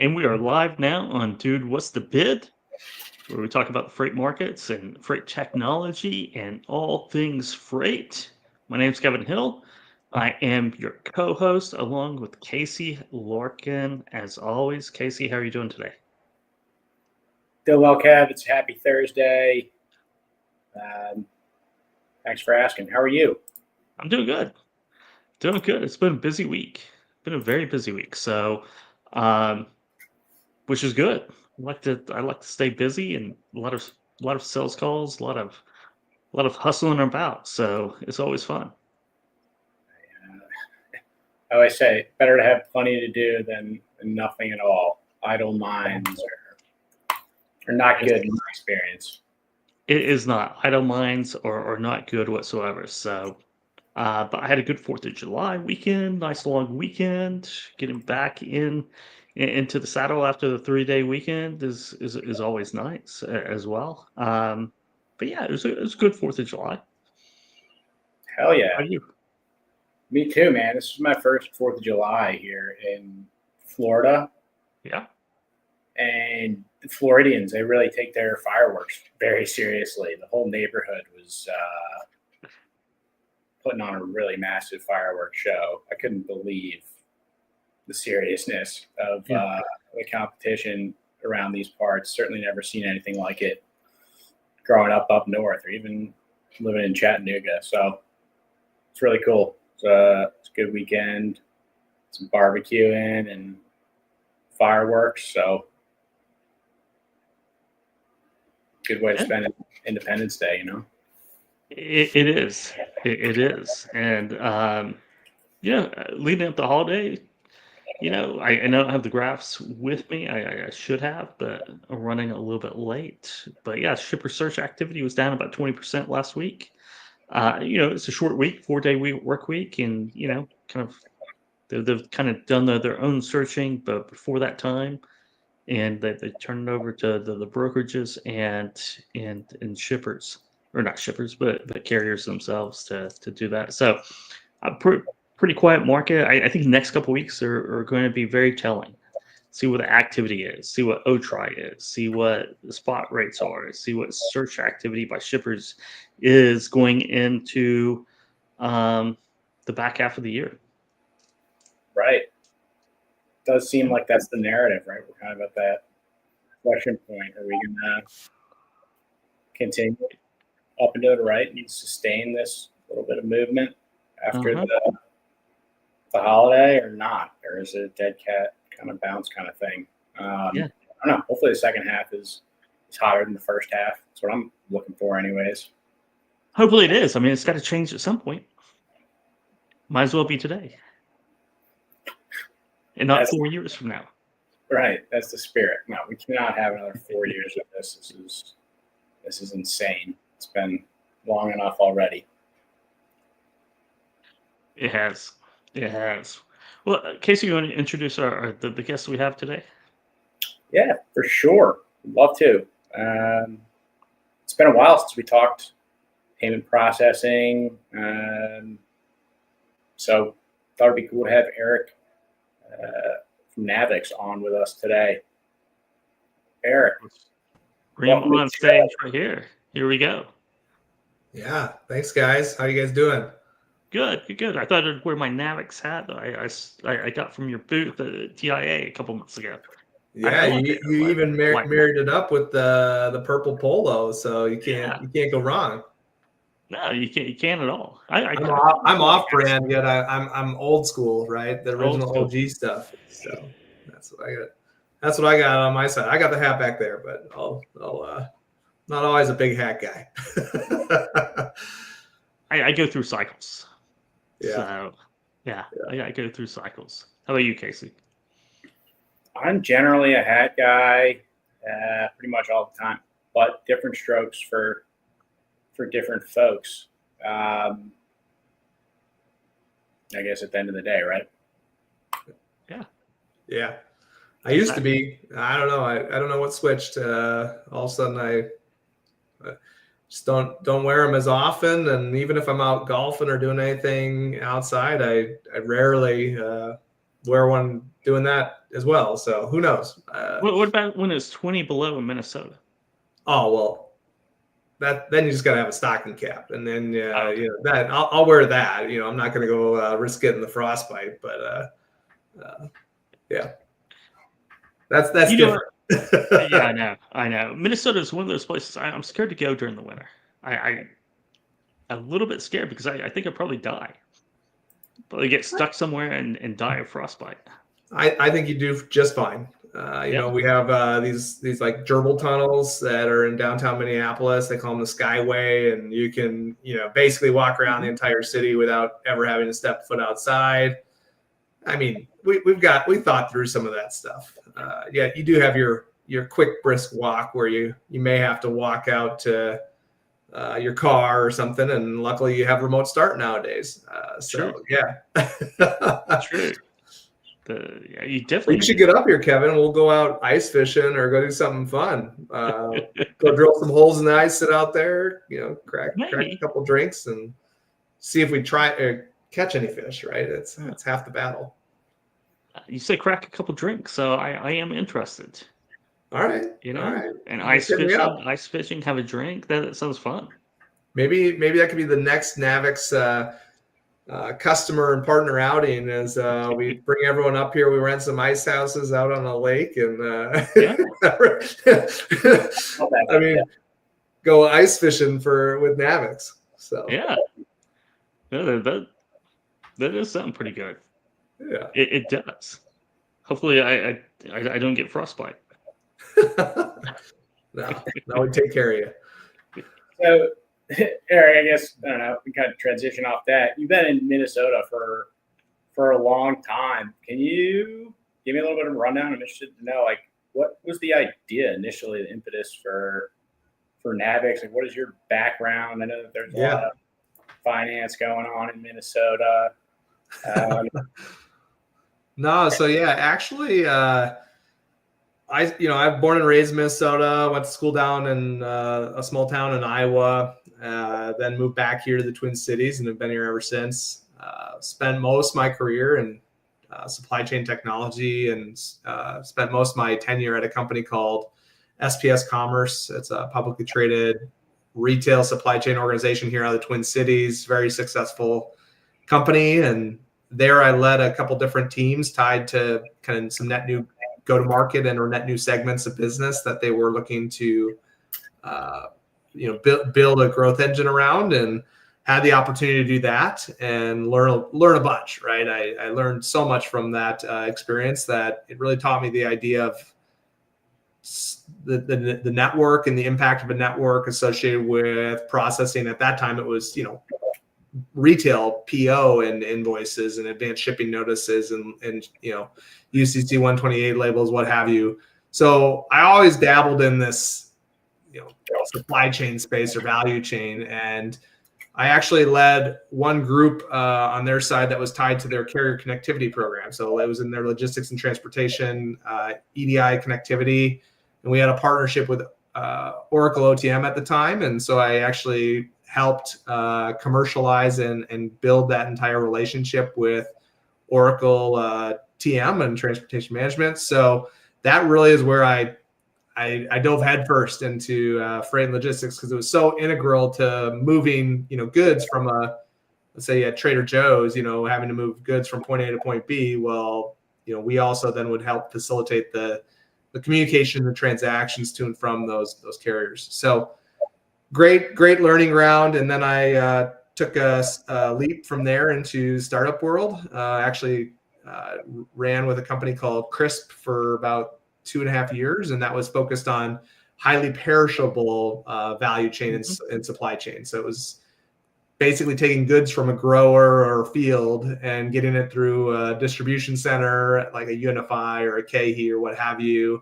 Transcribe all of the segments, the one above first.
And we are live now on Dude, What's the Bid? Where we talk about the freight markets and freight technology and all things freight. My name's Kevin Hill. I am your co-host along with Casey Larkin. As always, Casey, how are you doing today? Doing well, Kev. It's happy Thursday. Thanks for asking. How are you? I'm doing good. Doing good. It's been a busy week. Been a very busy week. So, which is good. I like to stay busy and a lot of sales calls, a lot of hustling about. So it's always fun. I always say better to have plenty to do than nothing at all. Idle minds are not good in my experience. It is not. Idle minds are not good whatsoever. So, but I had a good 4th of July weekend, nice long weekend. Getting back into the saddle after the 3-day weekend is always nice as well. But yeah, it was a good 4th of July. Hell yeah. How are you? Me too, man. This is my first 4th of July here in Florida. Yeah. And the Floridians, they really take their fireworks very seriously. The whole neighborhood was putting on a really massive fireworks show. I couldn't believe the seriousness of the competition around these parts. Certainly never seen anything like it growing up north or even living in Chattanooga. So it's really cool. It's a good weekend, some barbecuing and fireworks. So good way to spend Independence Day, you know? It is. It is. And, leading up the holiday, I don't have the graphs with me. I should have, but I'm running a little bit late. But yeah, shipper search activity was down about 20% last week. It's a short week, 4-day work week, and kind of they've kind of done their own searching, but before that time, and they turn it over to the brokerages and shippers, or not shippers, but carriers themselves to do that. So, pretty quiet market. I think the next couple of weeks are going to be very telling. See what the activity is, see what OTRI is, see what the spot rates are, see what search activity by shippers is going into the back half of the year. Right. Does seem like that's the narrative, right? We're kind of at that inflection point. Are we going to continue up and to the right and sustain this little bit of movement after the holiday or not? Or is it a dead cat kind of bounce kind of thing? I don't know. Hopefully the second half is hotter than the first half. That's what I'm looking for anyways. Hopefully it is. I mean, it's got to change at some point. Might as well be today. And not 4 years from now. Right. That's the spirit. No, we cannot have another 4 years of this. This is insane. It's been long enough already. It has. Well, Casey, you want to introduce the guests we have today? Yeah, for sure. Love to. It's been a while since we talked payment processing. So thought it'd be cool to have Eric from NAVIX on with us today. Eric. Bring him on stage right here. Here we go. Yeah. Thanks, guys. How you guys doing? Good. I thought I'd wear my NAVIX hat that I got from your booth at TIA a couple months ago. Yeah, you even married it up with the purple polo, so you can't go wrong. No, you can't at all. I'm off brand yet. I'm old school, right? The original OG stuff. So that's what I got. That's what I got on my side. I got the hat back there, but I'll not always a big hat guy. I go through cycles. Yeah. So I go through cycles. How about you, Casey? I'm generally a hat guy, pretty much all the time, but different strokes for different folks. I guess at the end of the day, right? Yeah. I used to be. I don't know. I don't know what switched. All of a sudden, I just don't wear them as often. And even if I'm out golfing or doing anything outside, I rarely wear one doing that as well. So who knows? What about when it's 20 below in Minnesota? Oh well, then you just gotta have a stocking cap, and then Okay. you know that I'll wear that. You know, I'm not gonna go risk getting the frostbite, but yeah, that's You know, different. yeah, I know. Minnesota is one of those places I'm scared to go during the winter. I'm a little bit scared because I think I'd probably die. Probably get stuck somewhere and die of frostbite. I think you do just fine. You Yeah. know, we have these like gerbil tunnels that are in downtown Minneapolis. They call them the Skyway, and you can basically walk around the entire city without ever having to step foot outside. I mean, we thought through some of that stuff. Yeah, you do have your quick brisk walk where you may have to walk out to your car or something, and luckily you have remote start nowadays. So True. yeah, True. Yeah, you well, definitely you should get up here, Kevin. We'll go out ice fishing or go do something fun. Go drill some holes in the ice, sit out there, crack a couple drinks, and see if we try or catch any fish. Right? It's half the battle. You say crack a couple drinks, so I am interested. All right. All right. And Just ice fishing, have a drink. That sounds fun. Maybe that could be the next NAVIX customer and partner outing as we bring everyone up here. We rent some ice houses out on the lake and I mean, go ice fishing with NAVIX. So yeah, that is something pretty good. Yeah, it does. Hopefully, I don't get frostbite. No, we take care of you. So, Eric, I guess I don't know. We kind of transition off that. You've been in Minnesota for a long time. Can you give me a little bit of a rundown? I'm interested to know, like, what was the idea initially, the impetus for NAVIX? Like, what is your background? I know that there's a lot of finance going on in Minnesota. No, so yeah, actually, I'm born and raised in Minnesota. Went to school down in a small town in Iowa. Then moved back here to the Twin Cities and have been here ever since. Spent most of my career in supply chain technology and spent most of my tenure at a company called SPS Commerce. It's a publicly traded retail supply chain organization here out of the Twin Cities. Very successful company, and there I led a couple different teams tied to kind of some net new go-to-market and or net new segments of business that they were looking to build a growth engine around, and had the opportunity to do that and learn a bunch. Right, I learned so much from that experience that it really taught me the idea of the network and the impact of a network associated with processing. At that time, it was retail PO and invoices and advanced shipping notices and UCC 128 labels, what have you. So I always dabbled in this supply chain space or value chain, and I actually led one group on their side that was tied to their carrier connectivity program. So it was in their logistics and transportation EDI connectivity, and we had a partnership with Oracle OTM at the time, and so I actually helped commercialize and build that entire relationship with Oracle TM and transportation management. So that really is where I dove headfirst into freight and logistics, because it was so integral to moving goods from let's say at Trader Joe's, having to move goods from point A to point B. Well, we also then would help facilitate the communication, the transactions to and from those carriers. So great learning ground. And then I took a leap from there into startup world. Actually ran with a company called Crisp for about 2.5 years, and that was focused on highly perishable value chain and supply chain. So it was basically taking goods from a grower or field and getting it through a distribution center like a Unify or a KeHE or what have you,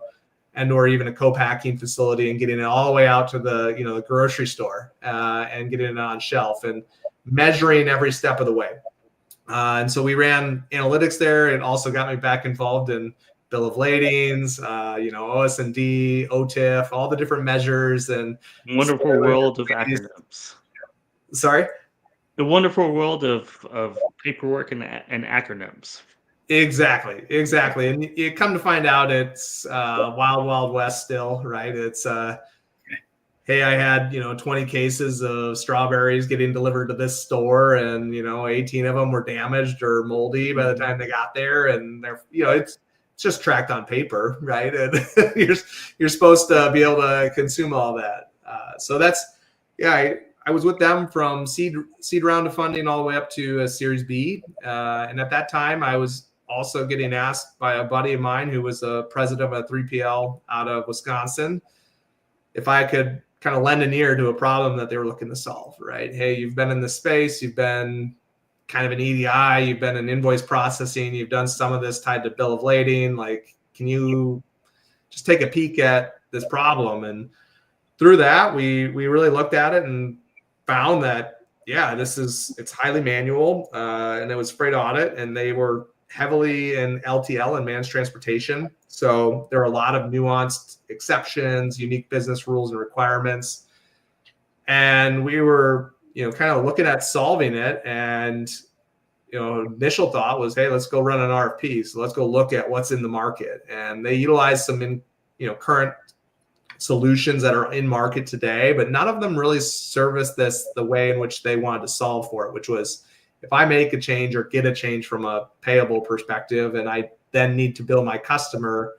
and or even a co-packing facility, and getting it all the way out to the grocery store and getting it on shelf and measuring every step of the way. And so we ran analytics there. It also got me back involved in bill of ladings, OS&D, OTIF, all the different measures. And wonderful world of acronyms. Sorry? The wonderful world of paperwork and acronyms. Exactly. And you come to find out it's wild, wild west still, right? It's hey, I had 20 cases of strawberries getting delivered to this store, and 18 of them were damaged or moldy by the time they got there, and they're it's just tracked on paper, right? And you're supposed to be able to consume all that. So that's I was with them from seed round of funding all the way up to a Series B, and at that time I was also getting asked by a buddy of mine who was a president of a 3PL out of Wisconsin if I could kind of lend an ear to a problem that they were looking to solve, right? Hey, you've been in this space, you've been kind of an EDI, you've been in invoice processing, you've done some of this tied to bill of lading. Like, can you just take a peek at this problem? And through that, we really looked at it and found that, it's highly manual, and it was freight audit, and they were heavily in LTL and managed transportation. So there are a lot of nuanced exceptions, unique business rules and requirements. And we were, kind of looking at solving it. And, initial thought was, hey, let's go run an RFP. So let's go look at what's in the market. And they utilize some current solutions that are in market today, but none of them really service this the way in which they wanted to solve for it, which was, if I make a change or get a change from a payable perspective, and I then need to bill my customer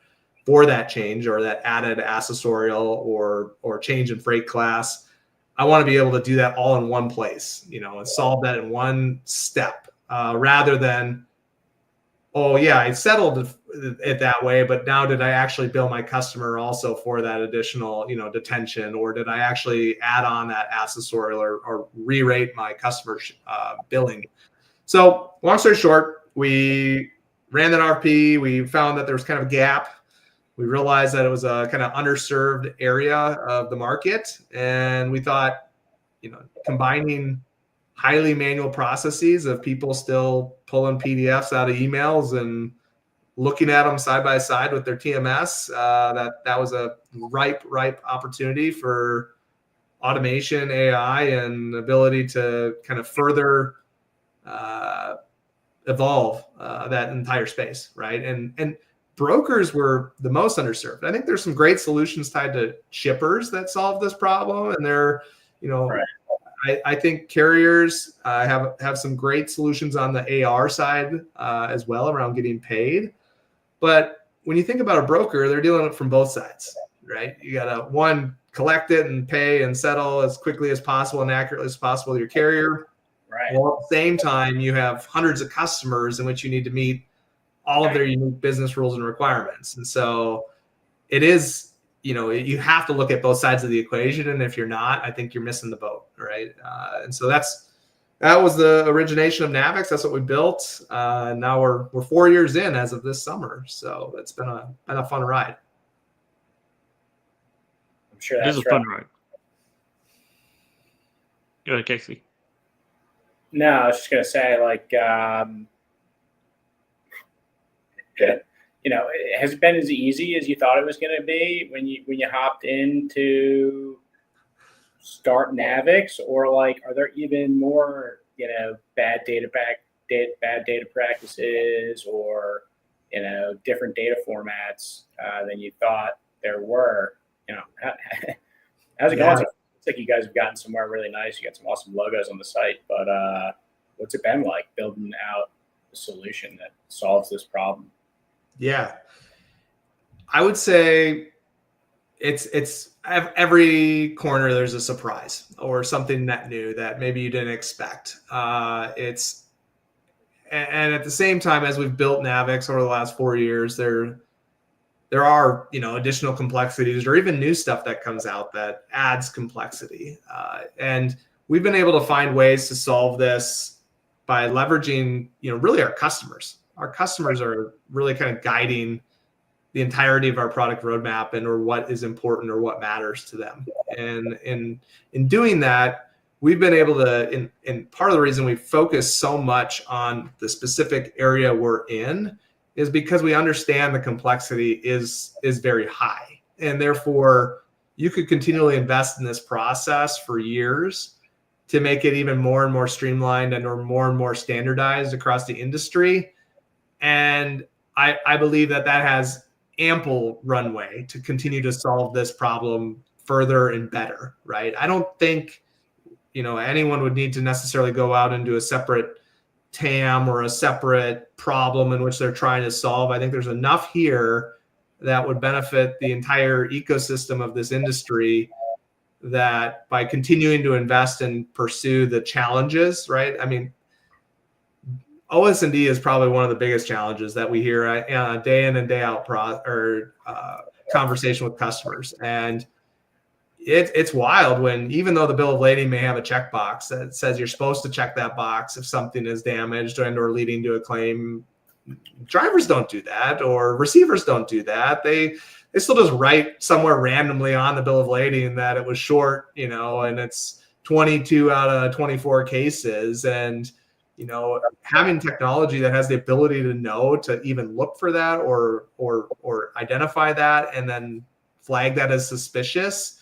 for that change or that added accessorial or change in freight class, I want to be able to do that all in one place, and solve that in one step, rather than, oh yeah, I settled it that way, but now did I actually bill my customer also for that additional, detention, or did I actually add on that accessorial or re-rate my customer billing? So long story short, we ran that RFP. We found that there was kind of a gap. We realized that it was a kind of underserved area of the market, and we thought, combining highly manual processes of people still pulling PDFs out of emails and looking at them side by side with their TMS, that was a ripe opportunity for automation, AI, and ability to kind of further evolve that entire space, right? And brokers were the most underserved. I think there's some great solutions tied to shippers that solve this problem, and they're, right. I think carriers have some great solutions on the AR side as well around getting paid. But when you think about a broker, they're dealing with it from both sides, right? You got to, one, collect it and pay and settle as quickly as possible and accurately as possible with your carrier. Right. Well, at the same time, you have hundreds of customers in which you need to meet all of their unique business rules and requirements. And so it is, you have to look at both sides of the equation. And if you're not, I think you're missing the boat, right? And so that was the origination of NAVIX. That's what we built. Now we're 4 years in as of this summer. So it's been a fun ride. I'm sure that's a fun ride. Go ahead, Casey. No, I was just gonna say, like, has it been as easy as you thought it was going to be when you hopped in to start NAVIX, or like, are there even more bad data practices, or different data formats than you thought there were? How's it going? It's like you guys have gotten somewhere really nice. You got some awesome logos on the site, but what's it been like building out a solution that solves this problem? Yeah, I would say it's every corner there's a surprise or something net new that maybe you didn't expect. And at the same time, as we've built NAVIX over the last 4 years, there are additional complexities or even new stuff that comes out that adds complexity. And we've been able to find ways to solve this by leveraging really our customers. Our customers are really kind of guiding the entirety of our product roadmap and or what is important or what matters to them. And in doing that, we've been able to, and part of the reason we focus so much on the specific area we're in is because we understand the complexity is very high. And therefore, you could continually invest in this process for years to make it even more and more streamlined and or more standardized across the industry. And I believe that has ample runway to continue to solve this problem further and better, right? I don't think, anyone would need to necessarily go out and do a separate TAM or a separate problem in which they're trying to solve. I think there's enough here that would benefit the entire ecosystem of this industry, that by continuing to invest and pursue the challenges, right? I mean, OS&D is probably one of the biggest challenges that we hear day in and day out conversation with customers. And it's wild when, even though the bill of lading may have a checkbox that says you're supposed to check that box if something is damaged and or leading to a claim, drivers don't do that, or receivers don't do that. They still just write somewhere randomly on the bill of lading that it was short, and it's 22 out of 24 cases. And, having technology that has the ability to know to even look for that or identify that and then flag that as suspicious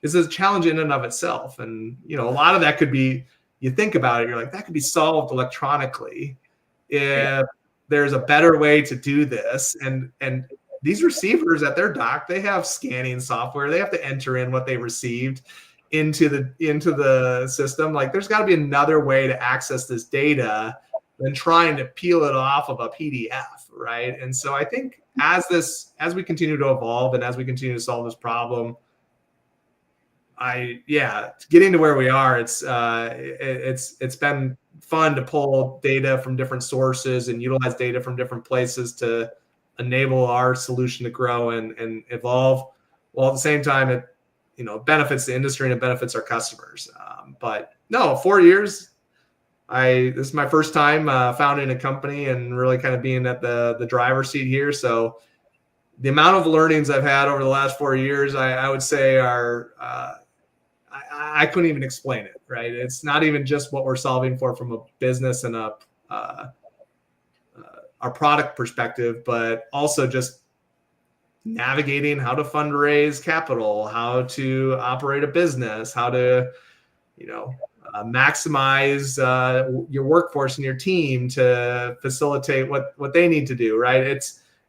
is a challenge in and of itself. And, a lot of that could be, you think about it, you're like, that could be solved electronically if there's a better way to do this. And these receivers at their dock, they have scanning software. They have to enter in what they received into the system. Like, there's got to be another way to access this data than trying to peel it off of a PDF, right? And so I think as we continue to evolve and as we continue to solve this problem, getting to where we are, it's been fun to pull data from different sources and utilize data from different places to enable our solution to grow and evolve, while at the same time it benefits the industry and it benefits our customers. But no, 4 years. This is my first time founding a company and really kind of being at the driver's seat here. So the amount of learnings I've had over the last 4 years, I would say are I couldn't even explain it, right? It's not even just what we're solving for from a business and our product perspective, but also just navigating how to fundraise capital, how to operate a business, how to, maximize your workforce and your team to facilitate what they need to do, right?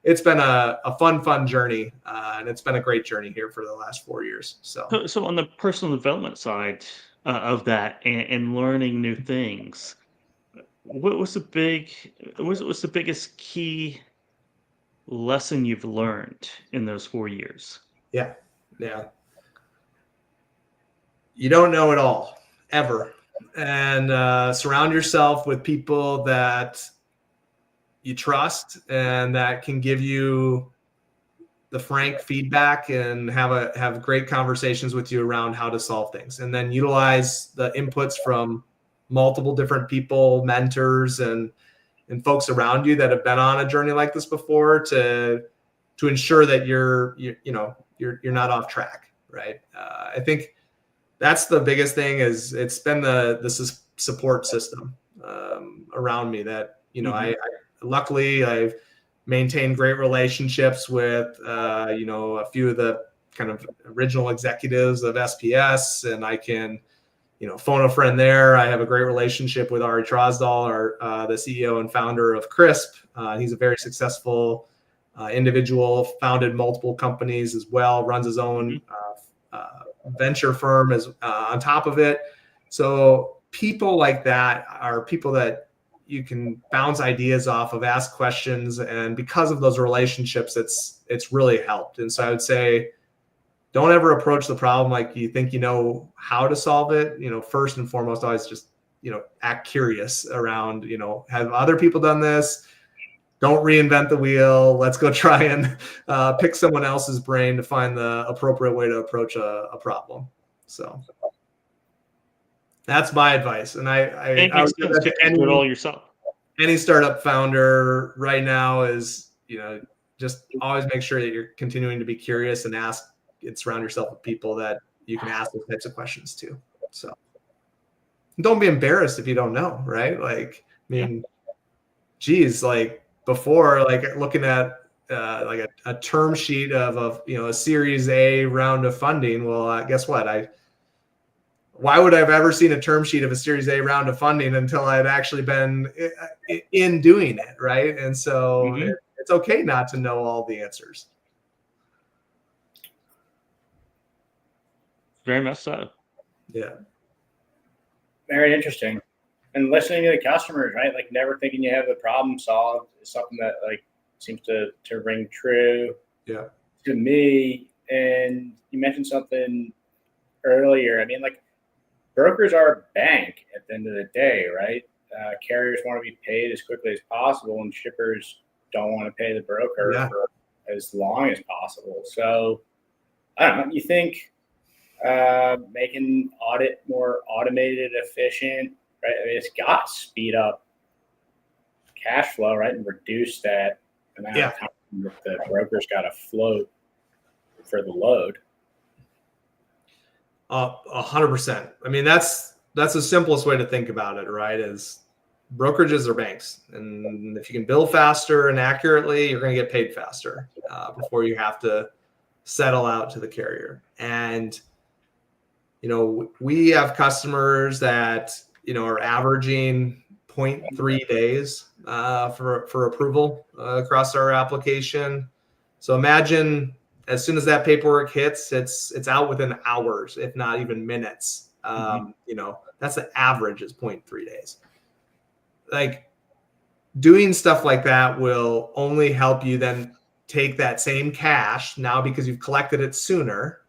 It's been a fun journey, and it's been a great journey here for the last 4 years. So on the personal development side of that and learning new things, what was the biggest key lesson you've learned in those 4 years? Yeah. You don't know it all, ever. And surround yourself with people that you trust and that can give you the frank feedback and have great conversations with you around how to solve things, and then utilize the inputs from multiple different people, mentors, and folks around you that have been on a journey like this before to ensure that you're not off track, right? I think that's the biggest thing. Is it's been the support system around me that I luckily I've maintained great relationships with a few of the kind of original executives of SPS, and I can phone a friend there. I have a great relationship with Ari Trosdahl, the CEO and founder of Crisp. He's a very successful individual, founded multiple companies as well, runs his own venture firm as on top of it. So people like that are people that you can bounce ideas off of, ask questions, and because of those relationships, it's really helped. And so I would say, don't ever approach the problem like you think you know how to solve it. First and foremost, always just act curious around. Have other people done this? Don't reinvent the wheel. Let's go try and pick someone else's brain to find the appropriate way to approach a problem. So that's my advice. And I would say that to do it all yourself. Any startup founder right now is, just always make sure that you're continuing to be curious and ask and surround yourself with people that you can ask those types of questions to. So don't be embarrassed if you don't know, right? Like, geez, like before, like looking at like a term sheet of a Series A round of funding. Well, guess what? why would I have ever seen a term sheet of a Series A round of funding until I'd actually been in doing it, right? And so it's okay not to know all the answers. Very much so. Yeah. Very interesting. And listening to the customers, right? Like never thinking you have the problem solved is something that like seems to ring true to me. And you mentioned something earlier. I mean, like brokers are a bank at the end of the day, right? Carriers want to be paid as quickly as possible, and shippers don't want to pay the broker for as long as possible. So I don't know. You think making audit more automated, efficient, right? I mean, it's got to speed up cash flow, right, and reduce that amount of time that the broker's got to float for the load. 100%. I mean, that's the simplest way to think about it, right? Is brokerages are banks, and if you can bill faster and accurately, you're going to get paid faster before you have to settle out to the carrier. And we have customers that are averaging 0.3 days for approval across our application. So imagine as soon as that paperwork hits, it's out within hours, if not even minutes. That's the average is 0.3 days. Like doing stuff like that will only help you then take that same cash now because you've collected it sooner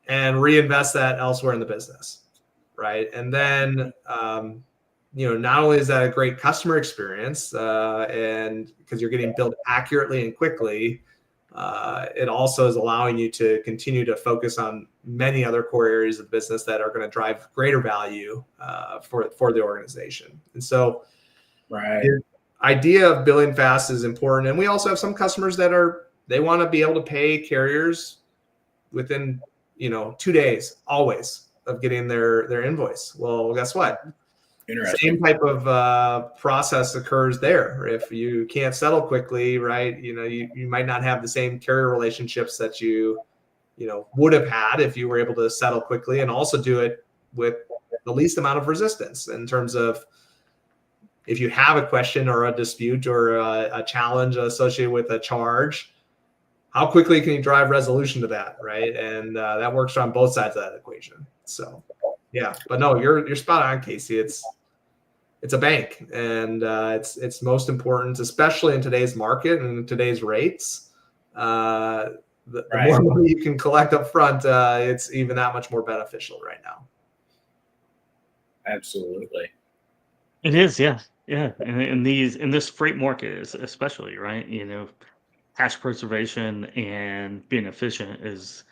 and reinvest that elsewhere in the business, right? And then, not only is that a great customer experience, and because you're getting billed accurately and quickly, it also is allowing you to continue to focus on many other core areas of the business that are going to drive greater value for the organization. And so, the idea of billing fast is important. And we also have some customers that they want to be able to pay carriers within 2 days, always, of getting their invoice. Well, guess what? Same type of process occurs there. If you can't settle quickly, right? You might not have the same carrier relationships that you would have had if you were able to settle quickly, and also do it with the least amount of resistance in terms of if you have a question or a dispute or a challenge associated with a charge. How quickly can you drive resolution to that, right? And that works on both sides of that equation. So, yeah, but no, you're spot on, Casey. It's a bank, and it's most important, especially in today's market and today's rates. The more money you can collect up front, it's even that much more beneficial right now. Absolutely, it is. Yeah. And in this freight market, especially, right? Cash preservation and being efficient is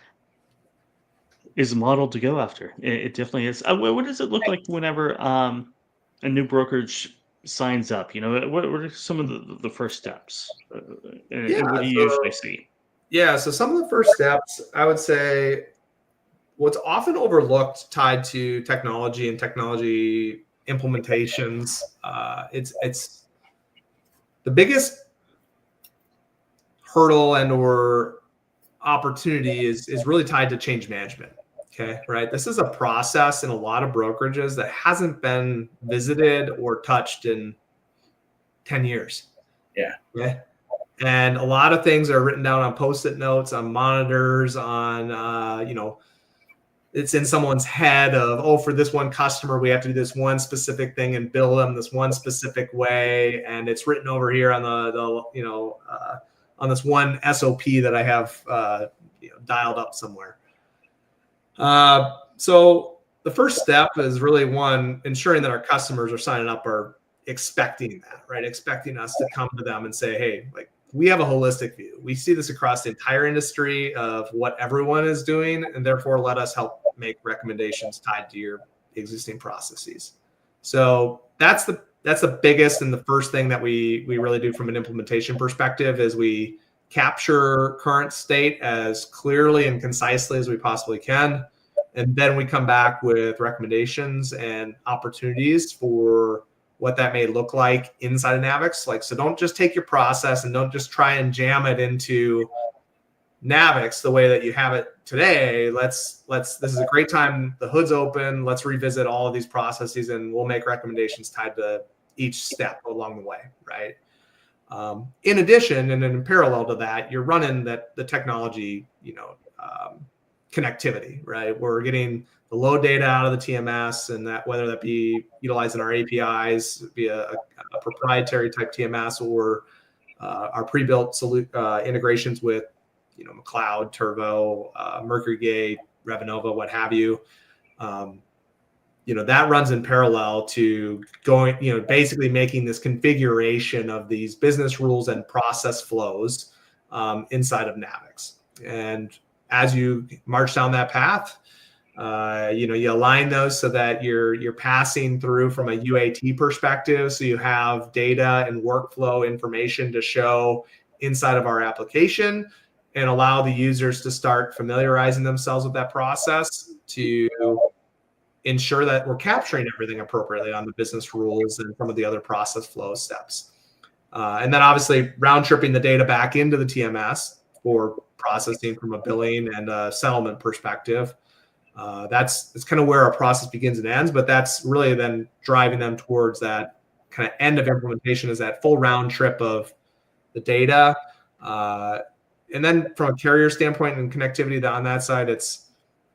a model to go after. It definitely is. What does it look like whenever a new brokerage signs up? What are some of the first steps? And what do you usually see? Yeah, so some of the first steps, I would say, what's often overlooked tied to technology and technology implementations, it's the biggest hurdle and or opportunity is really tied to change management. Okay, right? This is a process in a lot of brokerages that hasn't been visited or touched in 10 years. Yeah. Okay. And a lot of things are written down on Post-it notes, on monitors, on, it's in someone's head of, for this one customer, we have to do this one specific thing and bill them this one specific way. And it's written over here on on this one SOP that I have, dialed up somewhere. So the first step is really ensuring that our customers are signing up are expecting that, right? Expecting us to come to them and say, hey, like, we have a holistic view. We see this across the entire industry of what everyone is doing, and therefore let us help make recommendations tied to your existing processes. So that's the biggest and the first thing that we really do from an implementation perspective is we capture current state as clearly and concisely as we possibly can. And then we come back with recommendations and opportunities for what that may look like inside of NAVIX. So don't just take your process and don't just try and jam it into NAVIX, the way that you have it today, this is a great time. The hood's open. Let's revisit all of these processes, and we'll make recommendations tied to each step along the way, right? In addition, and in parallel to that, you're running the technology, connectivity, right? We're getting the load data out of the TMS, and that whether that be utilizing our APIs via a proprietary type TMS or our pre-built integrations with McLeod, Turbo, Mercury Gate, Revenova, what have you. That runs in parallel to going, basically making this configuration of these business rules and process flows inside of NAVIX. And as you march down that path, you align those so that you're passing through from a UAT perspective. So you have data and workflow information to show inside of our application and allow the users to start familiarizing themselves with that process to ensure that we're capturing everything appropriately on the business rules and some of the other process flow steps. And then obviously round tripping the data back into the TMS for processing from a billing and a settlement perspective. That's kind of where our process begins and ends, but that's really then driving them towards that kind of end of implementation, is that full round trip of the data. And then from a carrier standpoint and connectivity on that side, it's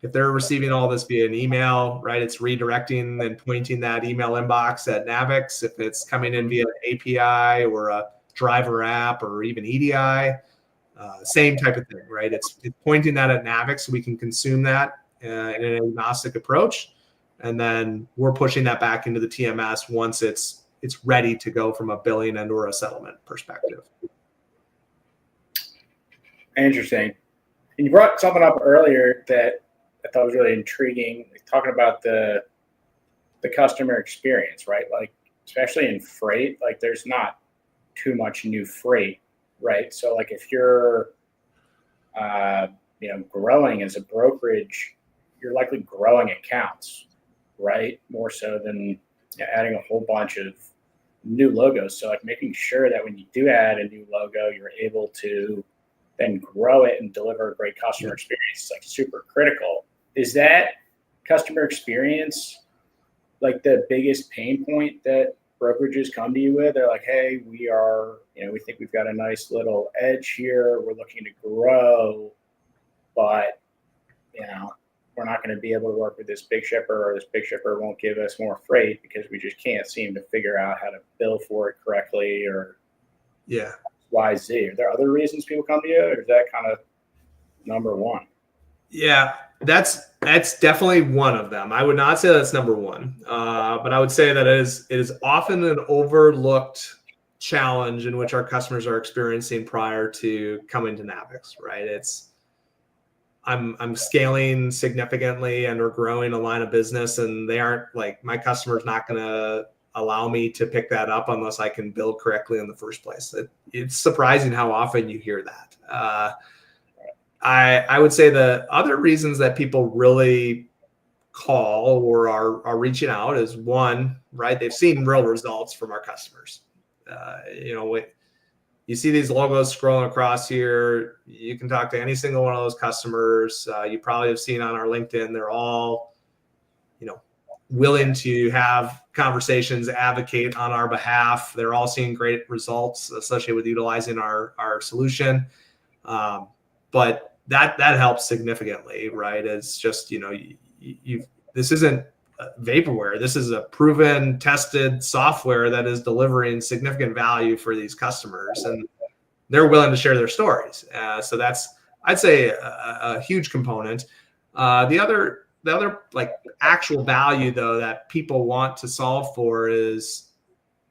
if they're receiving all this via an email, right, it's redirecting and pointing that email inbox at NAVIX. If it's coming in via an API or a driver app or even EDI, same type of thing, right? It's pointing that at NAVIX so we can consume that in an agnostic approach. And then we're pushing that back into the TMS once it's ready to go from a billing and or a settlement perspective. Interesting. And you brought something up earlier that I thought was really intriguing, talking about the customer experience, right? Like, especially in freight, like there's not too much new freight, right? So like if you're, growing as a brokerage, you're likely growing accounts, right? More so than adding a whole bunch of new logos. So like making sure that when you do add a new logo, you're able to then grow it and deliver a great customer experience is like super critical. Is that customer experience like the biggest pain point that brokerages come to you with? They're like, hey, we think we've got a nice little edge here. We're looking to grow, but we're not going to be able to work with this big shipper, or this big shipper won't give us more freight because we just can't seem to figure out how to bill for it correctly, or Y, Z. Are there other reasons people come to you, or is that kind of number one? Yeah, that's definitely one of them. I would not say that's number one, but I would say that it is often an overlooked challenge in which our customers are experiencing prior to coming to NAVIX, right? I'm scaling significantly and we're growing a line of business, and they aren't like, my customer's not going to allow me to pick that up unless I can build correctly in the first place. It's surprising how often you hear that. I would say the other reasons that people really call or are reaching out is, one, right, they've seen real results from our customers. You see these logos scrolling across here. You can talk to any single one of those customers. You probably have seen on our LinkedIn, they're all, willing to have conversations, advocate on our behalf. They're all seeing great results associated with utilizing our solution. But that helps significantly, right? It's just, this isn't vaporware. This is a proven, tested software that is delivering significant value for these customers, and they're willing to share their stories. So that's, I'd say, a huge component. The other like actual value though that people want to solve for is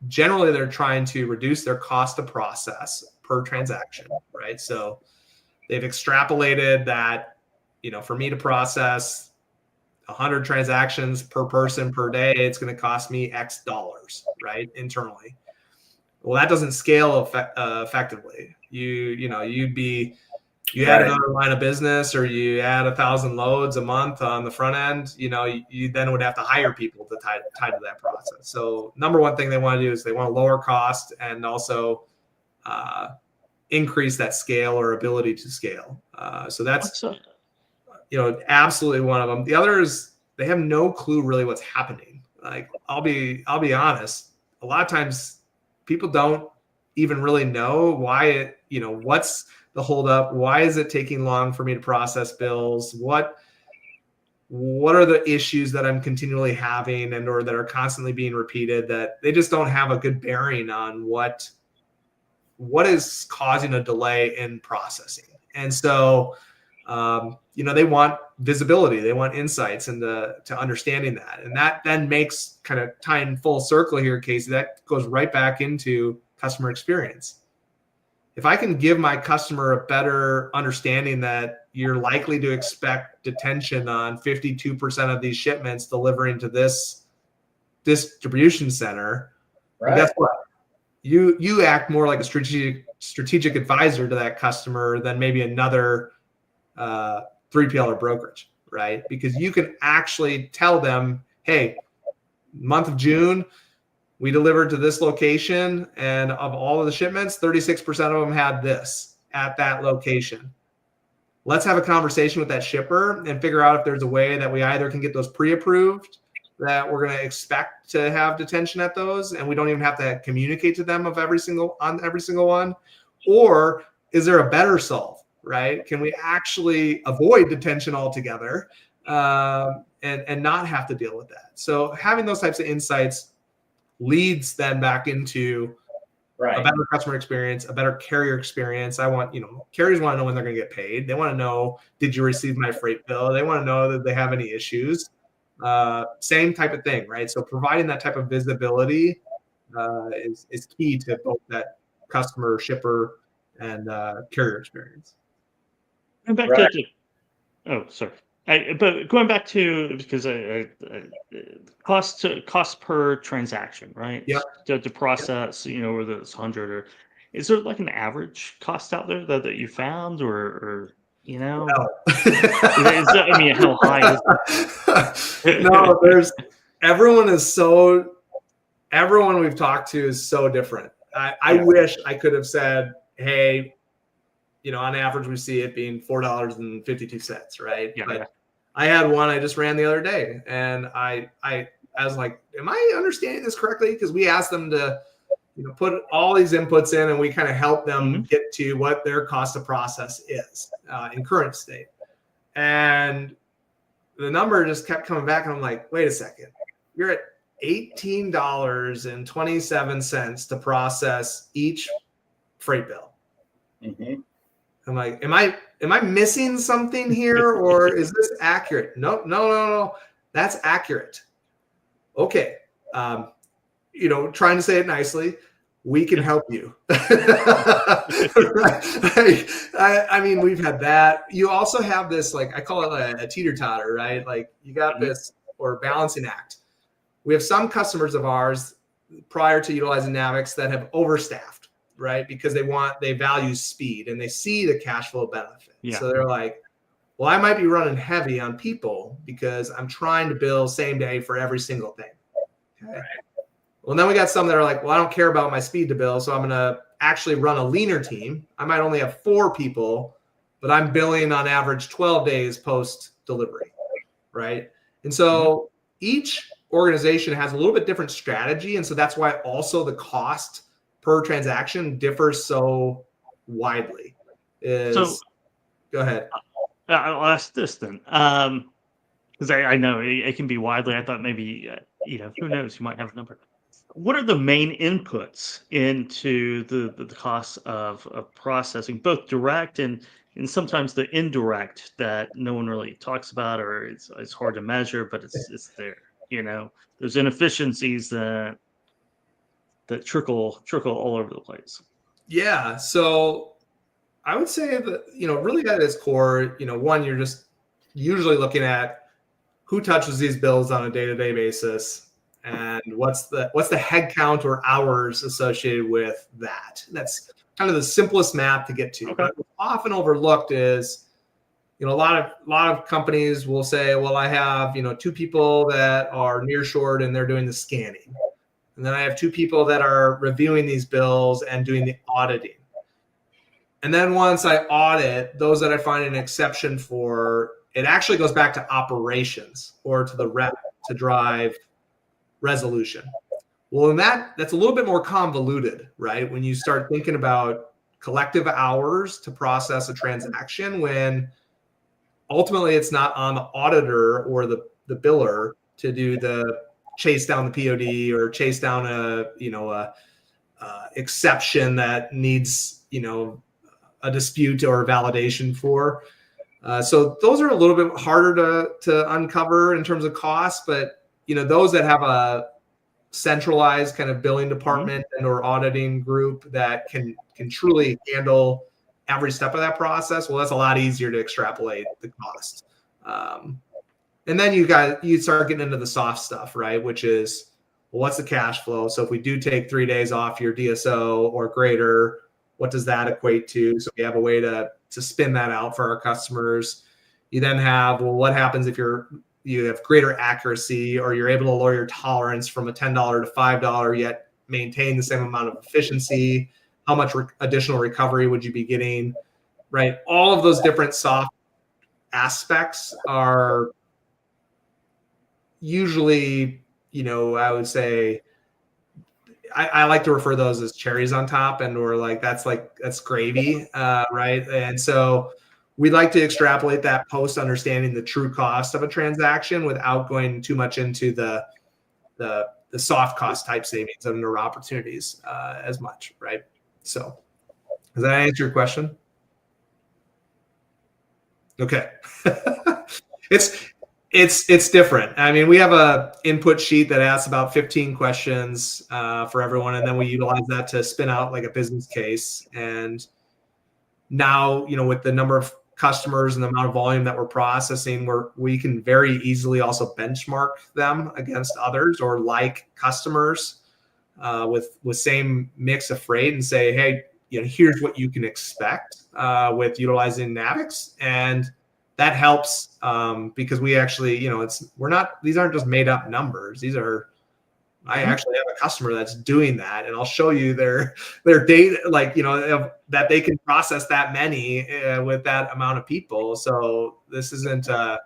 generally they're trying to reduce their cost to process per transaction, right? So they've extrapolated that, for me to process 100 transactions per person per day, it's going to cost me X dollars, right? Internally. Well, that doesn't scale effectively. You add another line of business, or you add 1,000 loads a month on the front end, you then would have to hire people to tie to that process. So number one thing they want to do is they want to lower cost and also increase that scale or ability to scale. So that's, What's absolutely one of them. The other is they have no clue really what's happening. Like I'll be honest. A lot of times people don't even really know why it, what's the holdup? Why is it taking long for me to process bills? What are the issues that I'm continually having and or that are constantly being repeated that they just don't have a good bearing on what is causing a delay in processing. And so, they want visibility, they want insights into understanding that. And that then makes kind of tying full circle here, Casey, that goes right back into customer experience. If I can give my customer a better understanding that you're likely to expect detention on 52% of these shipments delivering to this distribution center, Right. guess what? You act more like a strategic advisor to that customer than maybe another 3PL or brokerage, right? Because you can actually tell them, hey, month of June, we delivered to this location, and of all of the shipments, 36% of them had this at that location. Let's have a conversation with that shipper and figure out if there's a way that we either can get those pre-approved, that we're going to expect to have detention at those, and we don't even have to communicate to them on every single one, or is there a better solve, right? Can we actually avoid detention altogether and not have to deal with that? So having those types of insights leads then back into a better customer experience, a better carrier experience. Carriers want to know when they're going to get paid. They want to know, did you receive my freight bill? They want to know that they have any issues. Same type of thing, right? So providing that type of visibility is key to both that customer, shipper, and carrier experience. And back sorry. But going back to, because cost per transaction, right? Yep. To process, whether it's 100 or is there like an average cost out there that you found or No. how high is it? No, everyone we've talked to is so different. I wish I could have said, hey, on average, we see it being $4.52, right? Yeah, but I had one I just ran the other day, and I was like, am I understanding this correctly? Because we asked them to, put all these inputs in, and we kind of help them get to what their cost of process is in current state. And the number just kept coming back, and I'm like, wait a second, you're at $18.27 to process each freight bill. Mm-hmm. I'm like, am I missing something here, or is this accurate? No. That's accurate. Okay. Trying to say it nicely, we can help you. I mean, we've had that. You also have this, like, I call it a teeter-totter, right? Like you got this, or balancing act. We have some customers of ours prior to utilizing NAVIX that have overstaffed, right? Because they value speed and they see the cash flow benefit. Yeah. So they're like, well, I might be running heavy on people because I'm trying to bill same day for every single thing. Okay. Right. Well, then we got some that are like, well, I don't care about my speed to bill, so I'm going to actually run a leaner team. I might only have 4 people, but I'm billing on average 12 days post delivery, right? And so each organization has a little bit different strategy, and so that's why also the cost per transaction differs so widely. Go ahead. I'll ask this then, because I know it can be widely. I thought maybe who knows, you might have a number. What are the main inputs into the cost of processing, both direct and sometimes the indirect that no one really talks about, or it's hard to measure, but it's there. There's inefficiencies that trickle all over the place. Yeah. So I would say that, really at its core, one, you're just usually looking at who touches these bills on a day-to-day basis and what's the head count or hours associated with that. That's kind of the simplest math to get to. Okay. But what's often overlooked is, a lot of companies will say, well, I have, 2 people that are nearshored and they're doing the scanning. And then I have 2 people that are reviewing these bills and doing the auditing. And then once I audit those that I find an exception for, it actually goes back to operations or to the rep to drive resolution. Well, that's a little bit more convoluted, right? When you start thinking about collective hours to process a transaction, when ultimately it's not on the auditor or the biller to do the chase down the POD or chase down a exception that needs, a dispute or a validation for. So those are a little bit harder to uncover in terms of cost, but those that have a centralized kind of billing department and or auditing group that can truly handle every step of that process, well, that's a lot easier to extrapolate the cost. And then you start getting into the soft stuff, right? Which is, well, what's the cash flow? So if we do take 3 days off your DSO or greater, what does that equate to? So we have a way to spin that out for our customers. You then have, well, what happens if you have greater accuracy or you're able to lower your tolerance from a $10 to $5, yet maintain the same amount of efficiency? How much additional recovery would you be getting, right? All of those different soft aspects are usually, I would say, I like to refer those as cherries on top, and or that's gravy, right? And so we like to extrapolate that post understanding the true cost of a transaction without going too much into the soft cost type savings and or opportunities as much, right? So does that answer your question? Okay. It's different. I mean, we have a input sheet that asks about 15 questions for everyone, and then we utilize that to spin out like a business case. And now, with the number of customers and the amount of volume that we're processing, we can very easily also benchmark them against others or like customers with same mix of freight and say, hey, here's what you can expect with utilizing NAVIX. And that helps because we actually, these aren't just made up numbers. These are, I actually have a customer that's doing that, and I'll show you their data, that they can process that many with that amount of people. So this isn't, now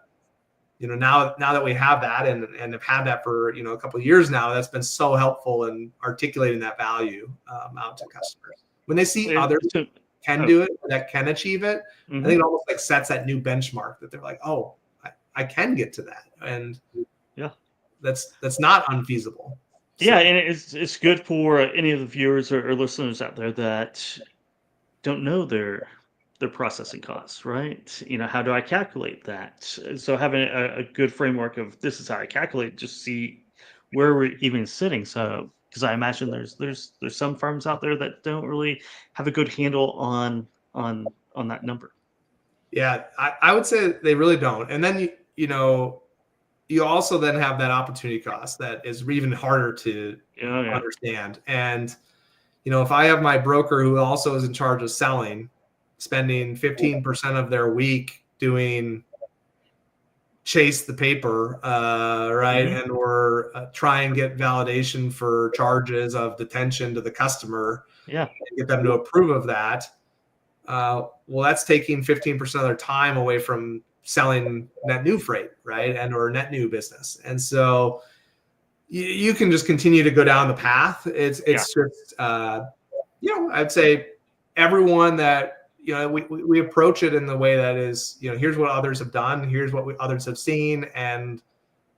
that we have that and have had that for, a couple of years now, that's been so helpful in articulating that value out to customers. When they see others can do it, that can achieve it, I think it almost sets that new benchmark that they're like, oh, I can get to that. And yeah, that's not unfeasible. Yeah, and it's good for any of the viewers or listeners out there that don't know their processing costs, right? How do I calculate that? So having a good framework of this is how I calculate, just see where we're even sitting. So because I imagine there's some firms out there that don't really have a good handle on that number. Yeah, I would say they really don't. And then you also then have that opportunity cost that is even harder to understand. And, if I have my broker who also is in charge of selling, spending 15% of their week doing chase the paper, right? And or try and get validation for charges of detention to the customer, and get them to approve of that. Well, that's taking 15% of their time away from selling net new freight, right? And or net new business. And so you can just continue to go down the path. It's just, I'd say everyone that, we approach it in the way that is, here's what others have done. Here's what others have seen. And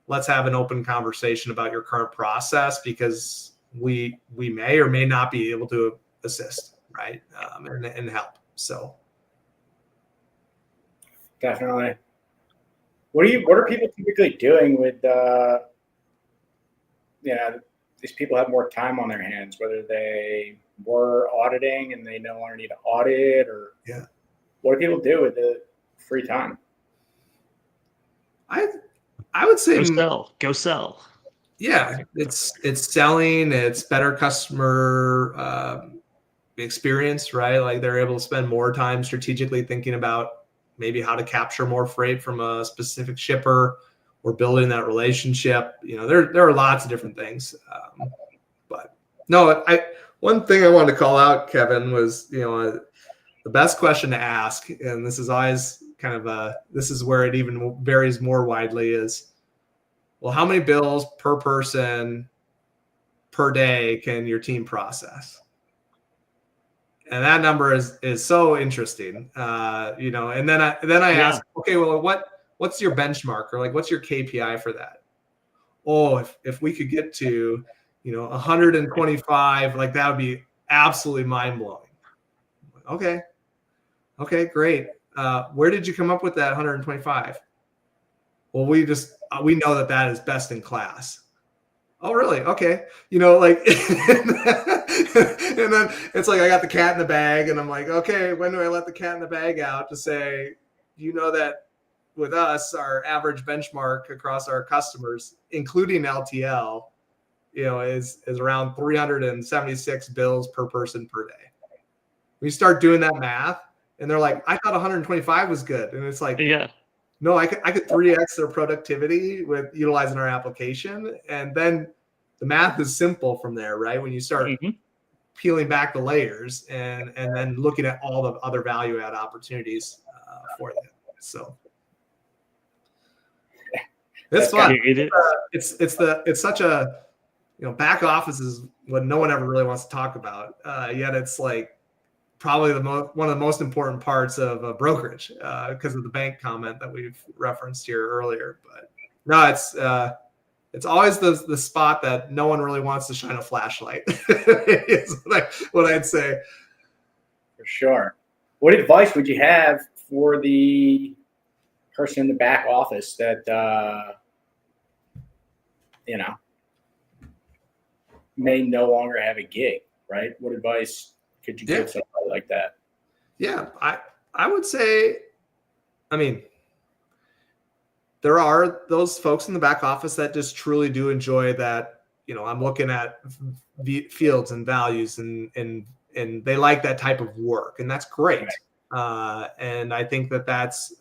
let's have an open conversation about your current process because we may or may not be able to assist, right? And help. So. Definitely. What are people typically doing with these people have more time on their hands, whether they were auditing and they no longer need to audit, or what do people do with the free time? I would say go sell. Yeah, it's selling, it's better customer experience, right? Like they're able to spend more time strategically thinking about maybe how to capture more freight from a specific shipper or building that relationship. There are lots of different things. But no, one thing I wanted to call out, Kevin, was, the the best question to ask, and this is always kind of this is where it even varies more widely, is, well, how many bills per person per day can your team process? And that number is so interesting, and then I ask, okay, well, what's your benchmark, or like, what's your KPI for that? Oh, if we could get to, 125, like, that would be absolutely mind blowing. Okay, great. Where did you come up with that 125? Well, we know that is best in class. Oh, really? Okay. Like, and then it's like, I got the cat in the bag, and I'm like, okay, when do I let the cat in the bag out to say, that with us, our average benchmark across our customers, including LTL, is around 376 bills per person per day. We start doing that math, and they're like, I thought 125 was good. And it's like, no, I could 3x their productivity with utilizing our application. And then the math is simple from there, right? When you start peeling back the layers and then looking at all the other value add opportunities for them. So it's fun. It's such a, back office is what no one ever really wants to talk about. Yet it's like probably one of the most important parts of a brokerage, because of the bank comment that we've referenced here earlier. But no, it's always the spot that no one really wants to shine a flashlight. Is what I'd say. For sure. What advice would you have for the person in the back office that may no longer have a gig, right? What advice could you give somebody like that? Yeah, I would say, there are those folks in the back office that just truly do enjoy that. I'm looking at fields and values, and they like that type of work, and that's great. And I think that's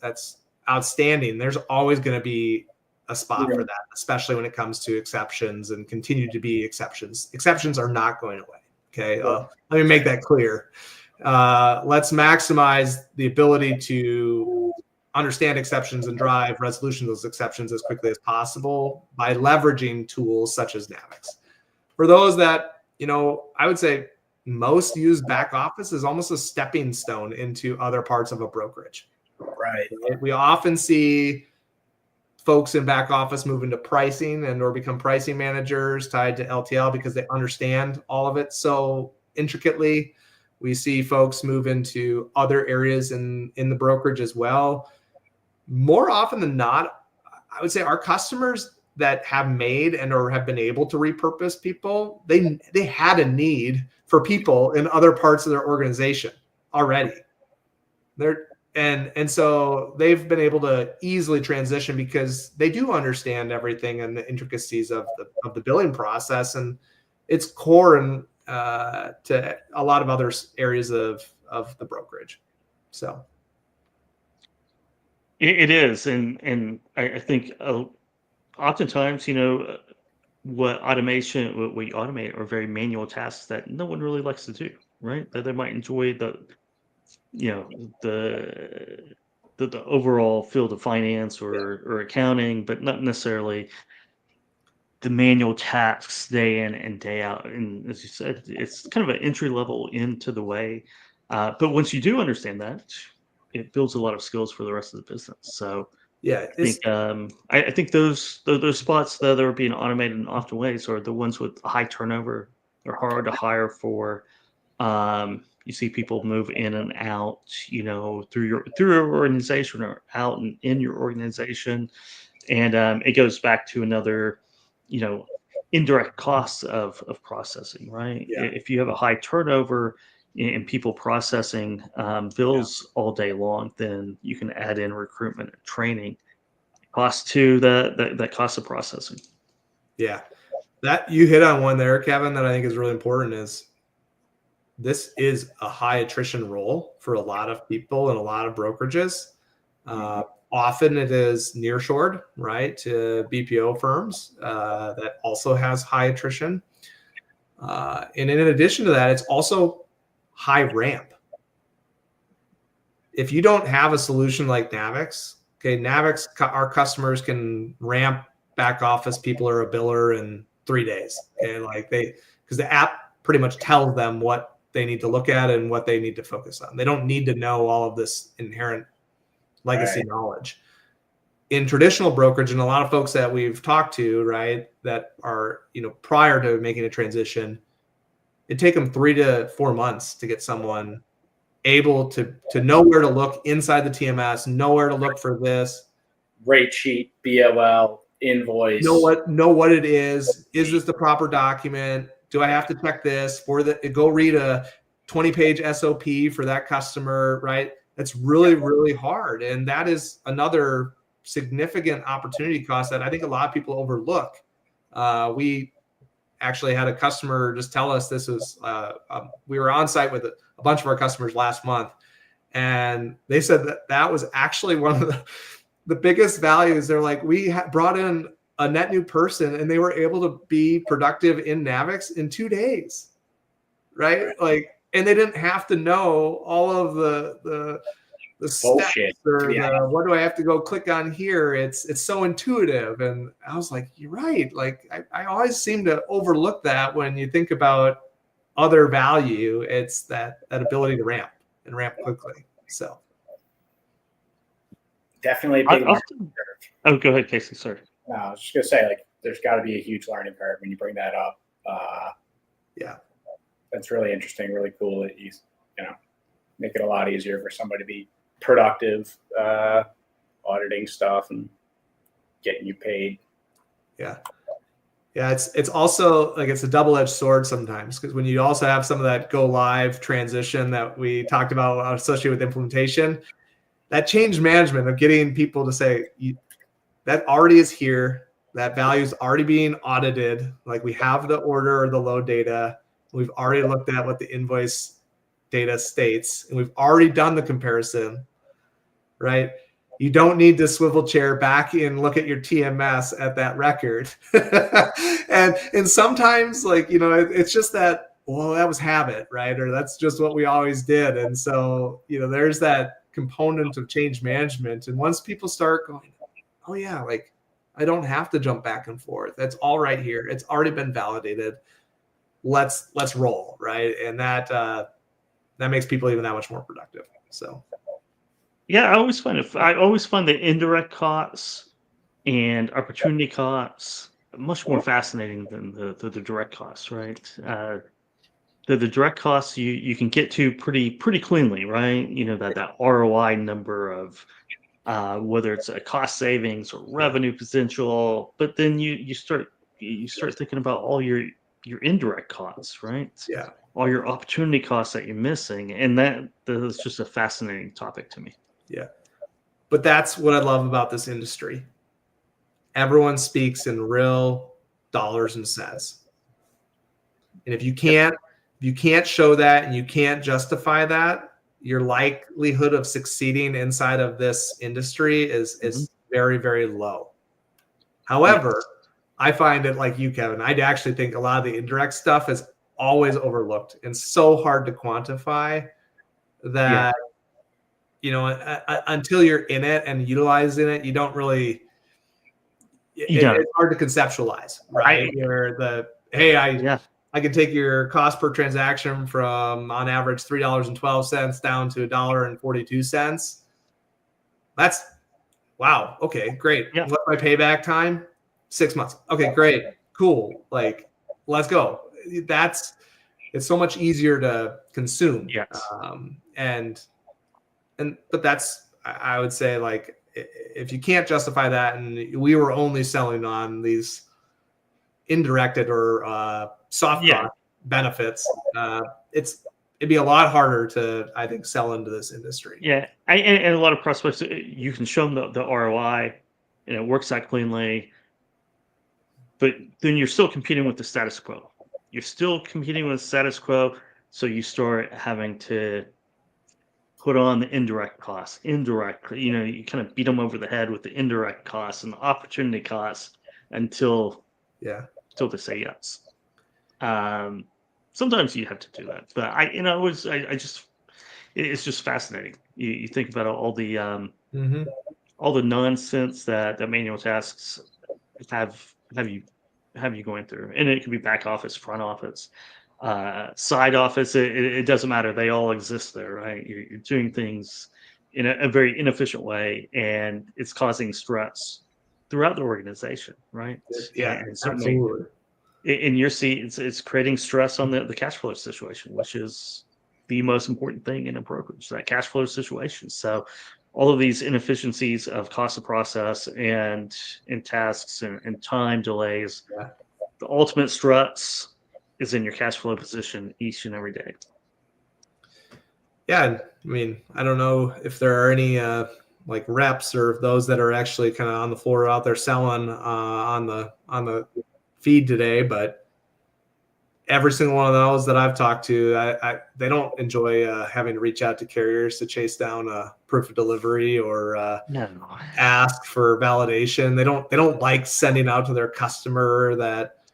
outstanding. There's always going to be a spot for that, especially when it comes to exceptions, and continue to be exceptions. Exceptions are not going away. Okay. Let me make that clear. Let's maximize the ability to understand exceptions and drive resolution of those exceptions as quickly as possible by leveraging tools such as NAVIX. For those that, I would say most use back office as almost a stepping stone into other parts of a brokerage. Right. We often see folks in back office move into pricing or become pricing managers tied to LTL because they understand all of it so intricately. We see folks move into other areas in the brokerage as well. More often than not, I would say our customers that have made or have been able to repurpose people, they had a need for people in other parts of their organization already. And so they've been able to easily transition because they do understand everything and the intricacies of the billing process, and it's core to a lot of other areas of the brokerage. So it is, and I think oftentimes, what we automate are very manual tasks that no one really likes to do, right? That they might enjoy the overall field of finance or accounting, but not necessarily the manual tasks day in and day out. And as you said, it's kind of an entry level into the way. But once you do understand that, it builds a lot of skills for the rest of the business. So yeah, I think those spots that are being automated in often ways are the ones with high turnover. They're hard to hire for. You see people move in and out, through your organization or out and in your organization, and it goes back to another, indirect costs of processing, right? Yeah. If you have a high turnover in people processing bills all day long, then you can add in recruitment and training cost to that cost of processing. Yeah, that you hit on one there, Kevin, that I think is really important. Is this is a high attrition role for a lot of people and a lot of brokerages. Often it is nearshored, right, to BPO firms that also has high attrition. And in addition to that, it's also high ramp. if you don't have a solution like NAVIX, okay, NAVIX, our customers can ramp back office people or a biller in 3 days. Okay, like because the app pretty much tells them what they need to look at and what they need to focus on. They don't need to know all of this inherent legacy knowledge. In traditional brokerage, and a lot of folks that we've talked to, right, that are, prior to making a transition, it'd take them 3 to 4 months to get someone able to know where to look inside the TMS, know where to look for this. Rate sheet, BOL, invoice. Know what it is. Is this the proper document? Do I have to check this go read a 20-page SOP for that customer, right? That's really, really hard. And that is another significant opportunity cost that I think a lot of people overlook. We actually had a customer just tell us this was, we were on site with a bunch of our customers last month, and they said that was actually one of the biggest values. They're like, we brought in a net new person and they were able to be productive in NAVIX in 2 days, right? Like, and they didn't have to know all of the steps or what do I have to go click on here. It's so intuitive. And I was like, you're right. Like I always seem to overlook that when you think about other value. It's that ability to ramp quickly. So definitely a big learning curve. Oh, go ahead, Casey. Sorry. No, I was just gonna say, like, there's got to be a huge learning curve when you bring that up. Yeah, that's really interesting, really cool that you make it a lot easier for somebody to be productive, auditing stuff and getting you paid. Yeah. It's also like it's a double-edged sword sometimes, because when you also have some of that go live transition that we talked about associated with implementation, that change management of getting people to say that already is here, that value is already being audited. Like we have the order or the load data. We've already looked at what the invoice data states, and we've already done the comparison, right? You don't need to swivel chair back and look at your TMS at that record. and sometimes, like, it's just that, well, that was habit, right? Or that's just what we always did. And so, there's that component of change management. And once people start going, oh yeah, like I don't have to jump back and forth. That's all right here. It's already been validated. Let's roll, right? And that makes people even that much more productive. So yeah, I always find the indirect costs and opportunity costs much more fascinating than the direct costs, right? The direct costs you can get to pretty cleanly, right? That ROI number of whether it's a cost savings or revenue potential, but then you start thinking about all your indirect costs, right? Yeah. All your opportunity costs that you're missing, and that's just a fascinating topic to me. Yeah, but that's what I love about this industry. Everyone speaks in real dollars and cents, and if you can't show that and you can't justify that, your likelihood of succeeding inside of this industry is very, very low. However, I find it like you, Kevin. I actually think a lot of the indirect stuff is always overlooked and so hard to quantify that, until you're in it and utilizing it, you don't really, it's hard to conceptualize, right? I can take your cost per transaction from on average $3.12 down to $1.42. That's wow. Okay, great. Yeah. What's my payback time? 6 months. Okay, great. Cool. Like, let's go. It's so much easier to consume. Yes. But that's, I would say, like, if you can't justify that, and we were only selling on these indirected or soft cost benefits, it'd be a lot harder to, I think, sell into this industry. Yeah, and a lot of prospects, you can show them the ROI, and it works out cleanly, but then you're still competing with the status quo. So you start having to put on the indirect costs. You kind of beat them over the head with the indirect costs and the opportunity costs until they say yes. Sometimes you have to do that, but it's just fascinating. You think about Mm-hmm. all the nonsense that manual tasks have have you going through, and it could be back office, front office, side office. It doesn't matter. They all exist there, right? You're doing things in a very inefficient way, and it's causing stress throughout the organization, right? Yeah, And certainly absolutely. in your seat, it's creating stress on the cash flow situation, which is the most important thing in a brokerage, that cash flow situation. So all of these inefficiencies of cost of process and tasks and time delays, Yeah. the ultimate stress is in your cash flow position each and every day. Yeah, I mean, I don't know if there are any like reps or those that are actually kind of on the floor out there selling on the feed today, but every single one of those that I've talked to, they don't enjoy having to reach out to carriers to chase down a proof of delivery or No. ask for validation. They don't like sending out to their customer that,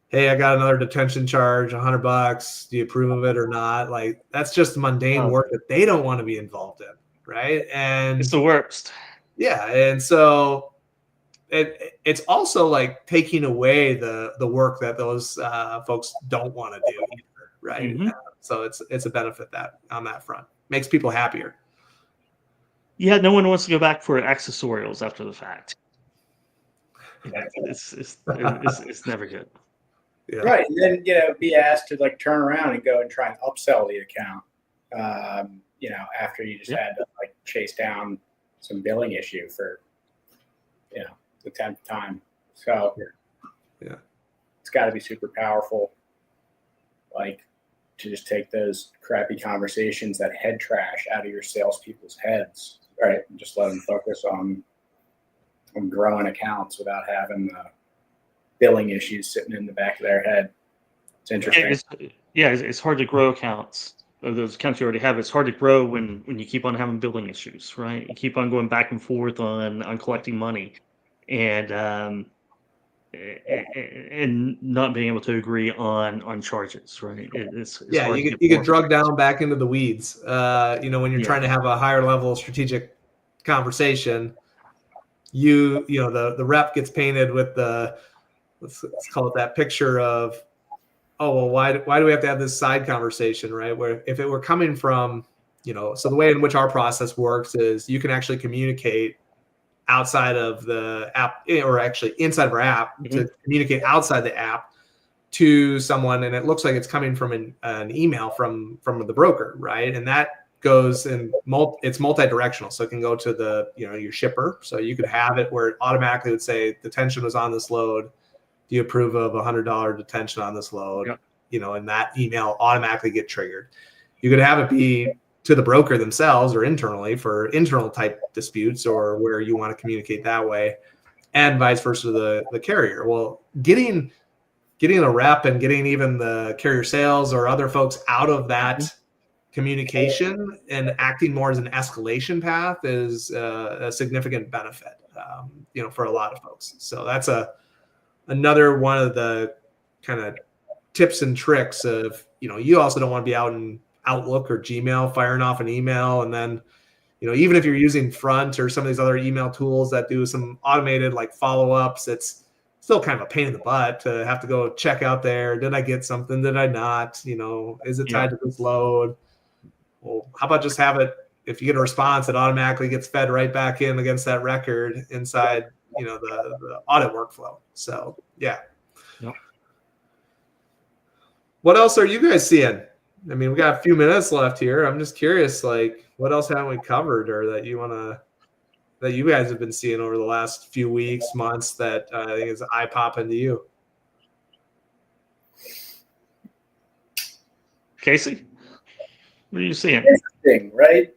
hey, I got another detention charge, $100. Do you approve of it or not? Like, that's just mundane work that they don't want to be involved in, right? And It's the worst. yeah, and so it's also like taking away the work that those folks don't want to do either, right? Mhm. So it's a benefit that on that front makes people happier. Yeah, no one wants to go back for accessorials after the fact. It's never good. Yeah. Right, and then be asked to like turn around and go and try and upsell the account. After you just had to like chase down some billing issue for the 10th time. So yeah, it's got to be super powerful, like to just take those crappy conversations, that head trash out of your salespeople's heads, right? And just let them focus on growing accounts without having the billing issues sitting in the back of their head. It's interesting. It's hard to grow accounts. Those accounts you already have, it's hard to grow when you keep on having billing issues, right? You keep on going back and forth on collecting money, and not being able to agree on charges, right? It's yeah, hard you to get drug down back into the weeds. When you're trying to have a higher level strategic conversation, the rep gets painted with the let's call it that picture of, oh, well, why do we have to have this side conversation, right? Where if it were coming from, so the way in which our process works is you can actually communicate outside of the app, or actually inside of our app, to communicate outside the app to someone, and it looks like it's coming from an email from the broker, right? And that goes in it's multi-directional, so it can go to the your shipper. So you could have it where it automatically would say detention was on this load. Do you approve of $100 detention on this load? Yep. And that email automatically get triggered. You could have it be to the broker themselves or internally for internal type disputes, or where you want to communicate that way, and vice versa to the carrier. Well, getting a rep and getting even the carrier sales or other folks out of that communication and acting more as an escalation path is a significant benefit, for a lot of folks. So that's another one of the kind of tips and tricks of, you also don't want to be out in Outlook or Gmail firing off an email. And then, even if you're using Front or some of these other email tools that do some automated like follow-ups, it's still kind of a pain in the butt to have to go check out there. Did I get something? Did I not? Is it tied to this load? Well, how about just have it, if you get a response, it automatically gets fed right back in against that record inside, the audit workflow. So, yeah. Yep. What else are you guys seeing? I mean, we got a few minutes left here. I'm just curious, like, what else haven't we covered, or that you guys have been seeing over the last few weeks, months, that I think is eye-popping to you? Casey, what are you seeing? Interesting, right?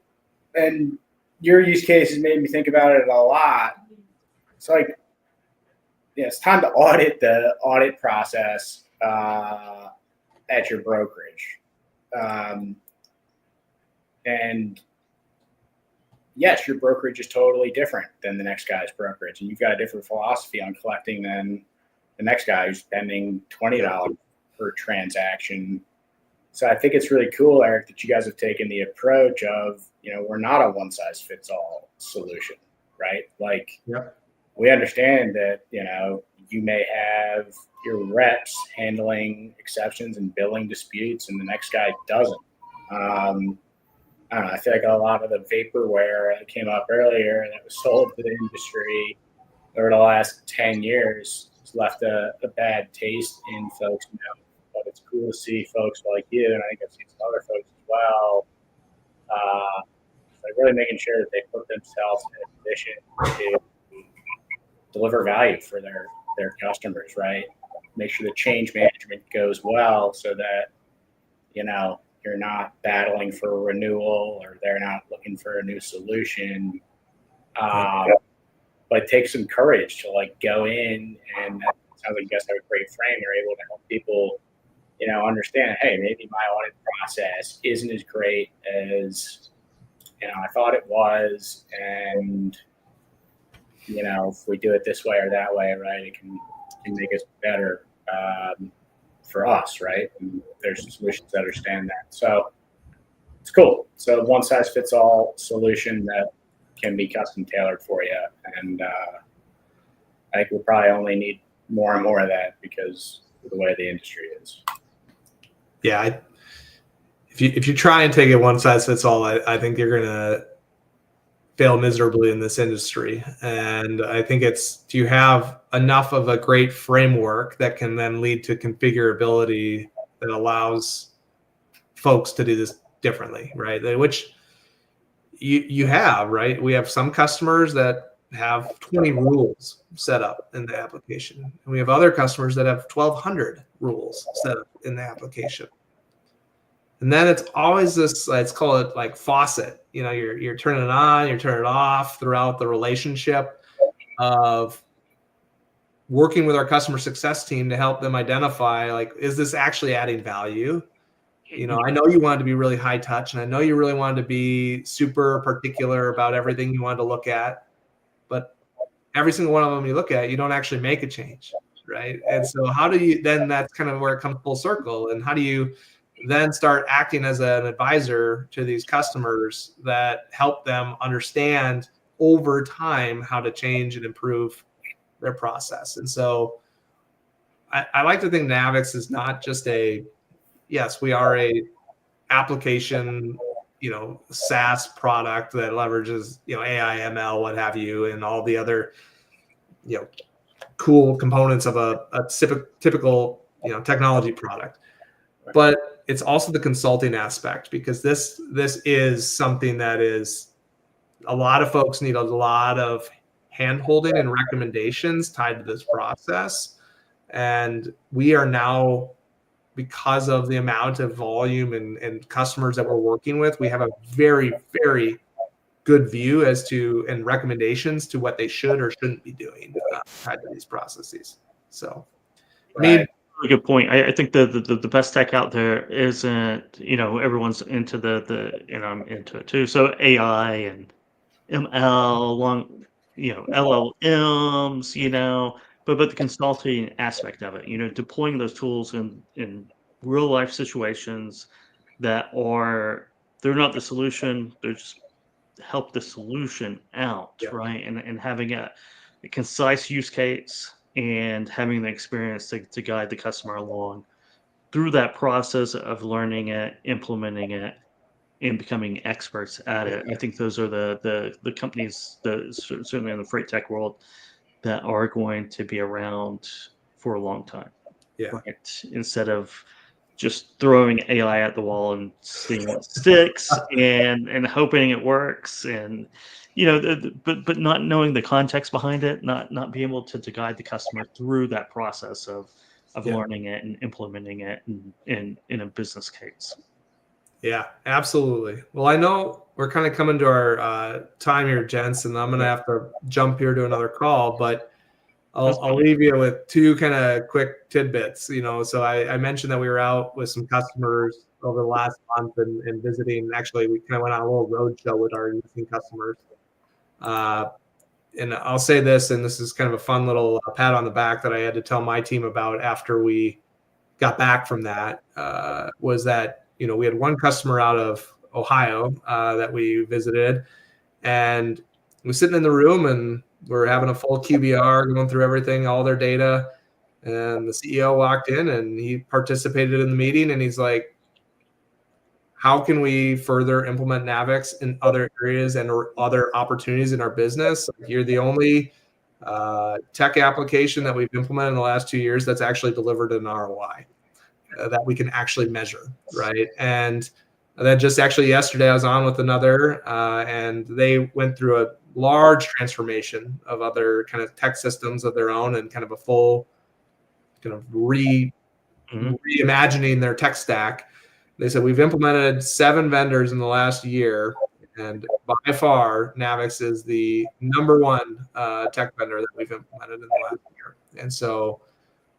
And your use cases made me think about it a lot. It's like, it's time to audit the audit process at your brokerage. And yes, your brokerage is totally different than the next guy's brokerage, and you've got a different philosophy on collecting than the next guy who's spending $20 per transaction So I think it's really cool, Eric, that you guys have taken the approach of, we're not a one size fits all solution, right? Like, Yep. we understand that, you may have your reps handling exceptions and billing disputes, and the next guy doesn't. I don't know. I feel like a lot of the vaporware that came up earlier that was sold to the industry over the last 10 years has left a bad taste in folks' mouth. But it's cool to see folks like you, and I think I've seen some other folks as well, like really making sure that they put themselves in a position to deliver value for their customers, right? Make sure the change management goes well so that, you're not battling for a renewal or they're not looking for a new solution. But it takes some courage to like go in, and that sounds like you guys have a great frame. You're able to help people, understand, hey, maybe my audit process isn't as great as, I thought it was. And, if we do it this way or that way, right, it can make us better for us, right? And there's solutions that understand that. So it's cool. So one size fits all solution that can be custom tailored for you. And I think we'll probably only need more and more of that because of the way the industry is. Yeah. If you try and take it one size fits all, I think you're going to fail miserably in this industry. And I think do you have enough of a great framework that can then lead to configurability that allows folks to do this differently, right? Which you have, right? We have some customers that have 20 rules set up in the application. And we have other customers that have 1,200 rules set up in the application. And then it's always this, let's call it like faucet. You're turning it on, you're turning it off throughout the relationship of working with our customer success team to help them identify, like, is this actually adding value? I know you wanted to be really high touch, and I know you really wanted to be super particular about everything you wanted to look at, but every single one of them you look at, you don't actually make a change, right? And so how do you, then that's kind of where it comes full circle. And how do you then start acting as an advisor to these customers that help them understand over time how to change and improve their process? And so I like to think NAVIX is not just yes, we are a application, SaaS product that leverages, AI, ML, what have you, and all the other, cool components of a typical, technology product. But it's also the consulting aspect, because this is something that is, a lot of folks need a lot of hand-holding and recommendations tied to this process. And we are now, because of the amount of volume and customers that we're working with, we have a very, very good view as to, and recommendations to what they should or shouldn't be doing tied to these processes. So, really good point. I think the best tech out there isn't, everyone's into I'm into it too. So AI and ML, LLMs, but the consulting aspect of it, deploying those tools in real life situations they're not the solution, they're just help the solution out, right? And having a concise use case and having the experience to guide the customer along through that process of learning it, implementing it, and becoming experts at it. I think those are the companies, certainly in the freight tech world, that are going to be around for a long time. Yeah. Right? Instead of just throwing AI at the wall and seeing what sticks and hoping it works, and but not knowing the context behind it, not being able to guide the customer through that process of learning it and implementing it in a business case. Yeah, absolutely. Well, I know we're kind of coming to our time here, gents, and I'm going to have to jump here to another call, but I'll leave you with two kind of quick tidbits. So I mentioned that we were out with some customers over the last month and visiting. Actually, we kind of went on a little road show with our existing customers. And I'll say this, and this is kind of a fun little pat on the back that I had to tell my team about after we got back from that, was that we had one customer out of Ohio that we visited, and we were sitting in the room and we're having a full QBR, going through everything, all their data. And the CEO walked in and he participated in the meeting, and he's like, how can we further implement NAVIX in other areas and or other opportunities in our business? You're the only tech application that we've implemented in the last 2 years that's actually delivered an ROI that we can actually measure, right? And then just actually yesterday I was on with another and they went through a large transformation of other kind of tech systems of their own and kind of a full kind of reimagining their tech stack. They said we've implemented 7 vendors in the last year, and by far NAVIX is the number one tech vendor that we've implemented in the last year. And so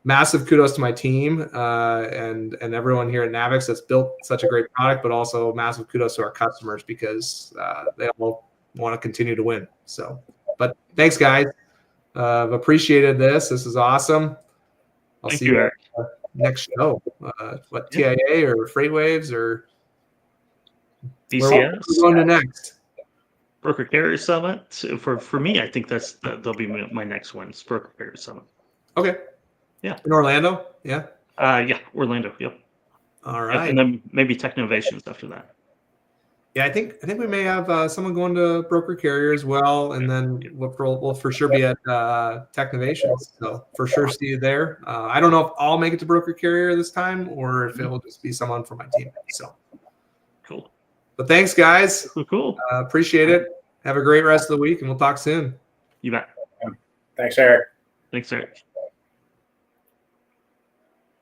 massive kudos to my team and everyone here at NAVIX that's built such a great product, but also massive kudos to our customers because they all want to continue to win. So, but thanks guys. Appreciated this. This is awesome. I'll Thank see you, you Eric. next show. What, TIA or Freight Waves or DCS. where are we going to next? Broker Carrier Summit. For me, I think that'll be my next one. It's Broker Carrier Summit. Okay. Yeah. In Orlando? Yeah. Yeah, Orlando. Yep. All right. And then maybe Technovations after that. Yeah, I think we may have someone going to Broker Carrier as well, and then we'll for sure be at Technovations. So for sure see you there. I don't know if I'll make it to Broker Carrier this time or if it will just be someone from my team. So cool. But thanks, guys. Cool. Appreciate it. Have a great rest of the week, and we'll talk soon. You bet. Thanks, Eric. Thanks, Eric.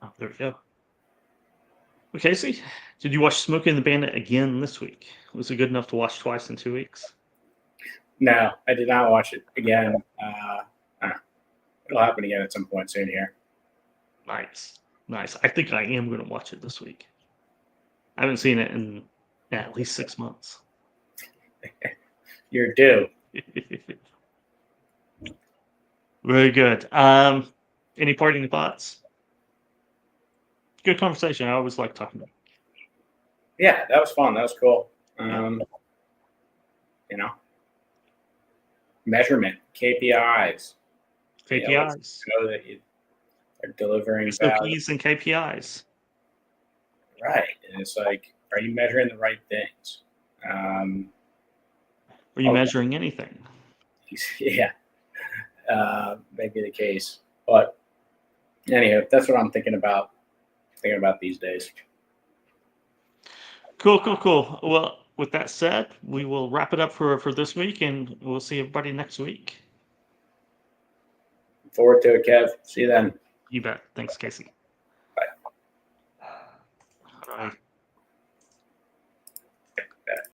Oh, there we go. Well, Casey, did you watch Smokey and the Bandit again this week? Was it good enough to watch twice in 2 weeks? No, I did not watch it again. It'll happen again at some point soon here. Nice. I think I am going to watch it this week. I haven't seen it in at least 6 months. You're due. Very good. Any parting thoughts? Good conversation. I always like talking to you. Yeah, that was fun. That was cool. Measurement, KPIs. KPIs. Know that you are delivering value. SOPs and KPIs. Right. And it's like, are you measuring the right things? Are you measuring anything? Yeah. Maybe the case. But anyhow, that's what I'm thinking about these days. Cool. Well, with that said, we will wrap it up for this week, and we'll see everybody next week. Look forward to it, Kev. See you then. You bet. Thanks, Casey. Bye. Bye.